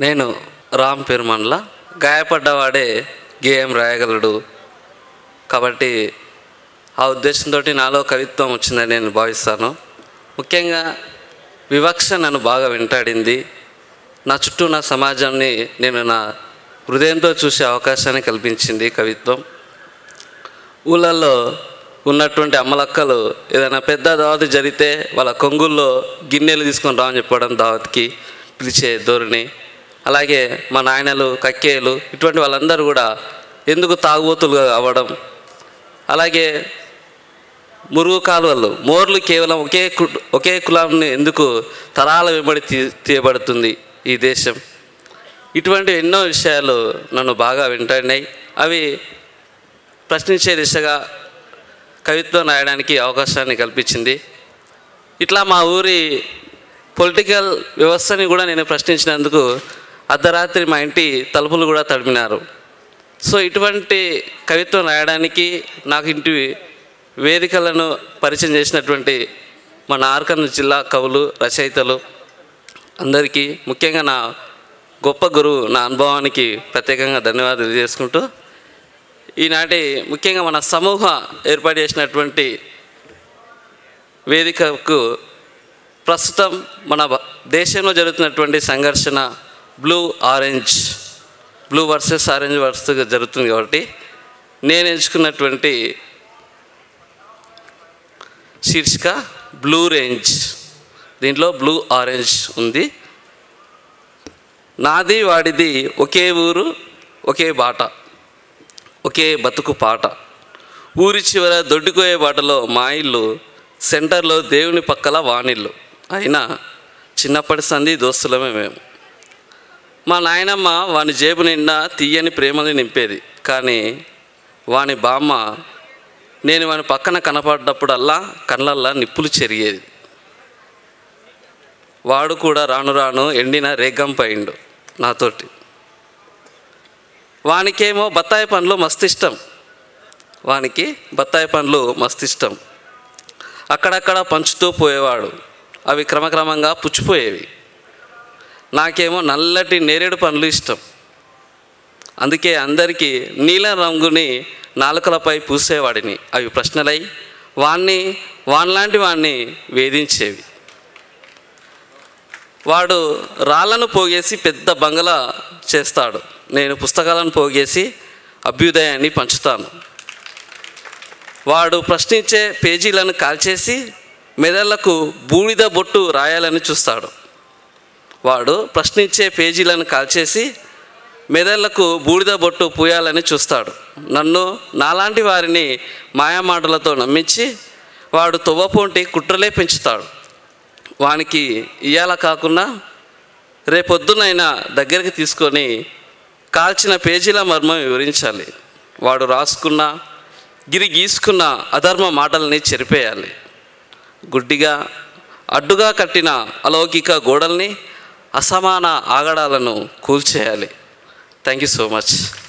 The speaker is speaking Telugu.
నేను రామ్ పెరుమన్ల. గాయపడ్డవాడే గేయం రాయగలడు కాబట్టి ఆ ఉద్దేశంతో నాలో కవిత్వం వచ్చిందని నేను భావిస్తాను. ముఖ్యంగా వివక్ష నన్ను బాగా వెంటాడింది. నా చుట్టూ నా సమాజాన్ని నేను నా హృదయంతో చూసే అవకాశాన్ని కల్పించింది కవిత్వం. ఊళ్ళల్లో ఉన్నటువంటి అమ్మలక్కలు ఏదైనా పెద్ద దావత్ జరిగితే వాళ్ళ కొంగుల్లో గిన్నెలు తీసుకొని రావని చెప్పడం, దావత్కి పిలిచే ధోరణి. అలాగే మా నాయనలు, కక్కేలు ఇటువంటి వాళ్ళందరూ కూడా ఎందుకు తాగుబోతులుగా అవ్వడం. అలాగే మురుగు కాలువలు, మోర్లు కేవలం ఒకే కులాన్ని ఎందుకు తరాల వెంబడి తీయబడుతుంది ఈ దేశం. ఇటువంటి ఎన్నో విషయాలు నన్ను బాగా వెంటాడినాయి. అవి ప్రశ్నించే దిశగా కవిత్వం రాయడానికి అవకాశాన్ని కల్పించింది. ఇట్లా మా ఊరి పొలిటికల్ వ్యవస్థని కూడా నేను ప్రశ్నించినందుకు అర్ధరాత్రి మా ఇంటి తలుపులు కూడా తడిమినారు. సో ఇటువంటి కవిత్వం రాయడానికి నాకు ఇంటి వేదికలను పరిచయం చేసినటువంటి మన ఆర్కర్నూలు జిల్లా కవులు, రచయితలు అందరికీ, ముఖ్యంగా నా గొప్ప గురువు, నా అనుభవానికి ప్రత్యేకంగా ధన్యవాదాలు తెలియజేసుకుంటూ, ఈనాటి ముఖ్యంగా మన సమూహం ఏర్పాటు చేసినటువంటి వేదికకు ప్రస్తుతం మన దేశంలో జరుగుతున్నటువంటి సంఘర్షణ బ్లూ వర్సెస్ ఆరెంజ్ వర్సెస్ జరుగుతుంది కాబట్టి నేను ఎంచుకున్నటువంటి శీర్షిక బ్లూ రేంజ్. దీంట్లో బ్లూ ఆరెంజ్ ఉంది. నాది వాడిది ఒకే ఊరు, ఒకే బాట, ఒకే బతుకు పాట. ఊరి చివర దొడ్డుకోయే బాటలో మా ఇల్లు, సెంటర్లో దేవుని పక్కల వానిల్లు. అయినా చిన్నప్పటి సంధి దోస్తులమే మేము. మా నాయనమ్మ వాని జేబు నిండా తీయని ప్రేమని నింపేది. కానీ వాని బామ్మ నేను వాని పక్కన కనపడ్డప్పుడల్లా కళ్ళల్లా నిప్పులు చెరిగేది. వాడు కూడా రాను రాను ఎండిన రేగంపైండు నాతోటి. వానికేమో బత్తాయి పండ్లు మస్తు ఇష్టం. అక్కడక్కడ పంచుతూ పోయేవాడు. అవి క్రమక్రమంగా పుచ్చిపోయేవి. నాకేమో నల్లటి నేరేడు పండ్లు ఇష్టం. అందుకే అందరికీ నీలం రంగుని నాలుకలపై పూసేవాడిని. అవి ప్రశ్నలై వాన్లాంటి వాడిని వేధించేవి. వాడు రాళ్లను పోగేసి పెద్ద బంగళా చేస్తాడు. నేను పుస్తకాలను పోగేసి అభ్యుదయాన్ని పంచుతాను. వాడు ప్రశ్నించే పేజీలను కాల్చేసి మెదళ్లకు బూడిద బొట్టు రాయాలని చూస్తాడు. పూయాలని చూస్తాడు. నన్ను నాలాంటి వారిని మాయామాటలతో నమ్మించి వాడు తొవ్వపోంటి కుట్రలే పెంచుతాడు. వానికి ఇయ్యాల కాకుండా రేపొద్దునైనా దగ్గరికి తీసుకొని కాల్చిన పేజీల మర్మం వివరించాలి. వాడు రాసుకున్న గీసుకున్న అధర్మ మాటల్ని చెరిపేయాలి. గుడ్డిగా అడ్డుగా కట్టిన అలౌకిక గోడల్ని, అసమాన ఆగడాలను కూల్చేయాలి. Thank you so much.